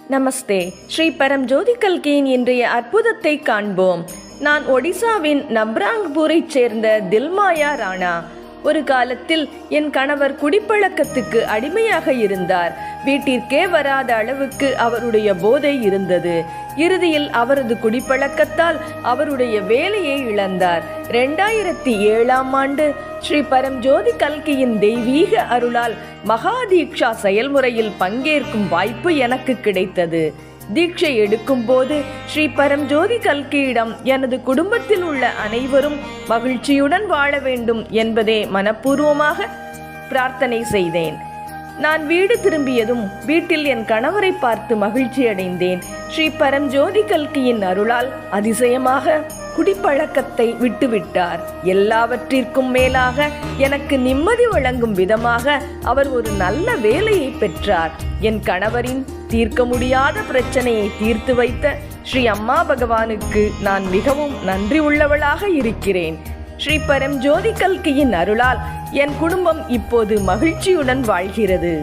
நமஸ்தே. ஸ்ரீ பரம்ஜோதி கல்கியின் இன்றைய அற்புதத்தை காண்போம். நான் ஒடிசாவின் நப்ராங்பூரைச் சேர்ந்த தில்மாயா ராணா. ஒரு காலத்தில் என் கணவர் குடிப்பழக்கத்துக்கு அடிமையாக இருந்தார். வீட்டிற்கே வராத அளவுக்கு அவருடைய போதை இருந்தது. இறுதியில் அவரது குடிப்பழக்கத்தால் அவருடைய வேலையை இழந்தார். 2007ஆம் ஆண்டு ஸ்ரீ பரம்ஜோதி கல்கியின் தெய்வீக அருளால் மகா தீக்ஷா செயல்முறையில் பங்கேற்கும் வாய்ப்பு எனக்கு கிடைத்தது. தீட்சை எடுக்கும் போது ஸ்ரீ பரம்ஜோதி கல்கியிடம் எனது குடும்பத்தில் உள்ள அனைவரும் மகிழ்ச்சியுடன் வாழ வேண்டும் என்பதே மனப்பூர்வமாக பிரார்த்தனை செய்தேன். நான் வீடு திரும்பியதும் வீட்டில் என் கணவரை பார்த்து மகிழ்ச்சி அடைந்தேன். ஸ்ரீ பரம்ஜோதி கல்கியின் அருளால் அதிசயமாக குடிப்பழக்கத்தை விட்டுவிட்டார். எல்லாவற்றிற்கும் மேலாக எனக்கு நிம்மதி வழங்கும் விதமாக அவர் ஒரு நல்ல வேலையை பெற்றார். என் கணவரின் தீர்க்க முடியாத பிரச்சனையை தீர்த்து வைத்த ஸ்ரீ அம்மா பகவானுக்கு நான் மிகவும் நன்றி உள்ளவளாக இருக்கிறேன். ஸ்ரீ பரம்ஜோதி கல்கியின் அருளால் என் குடும்பம் இப்போது மகிழ்ச்சியுடன் வாழ்கிறது.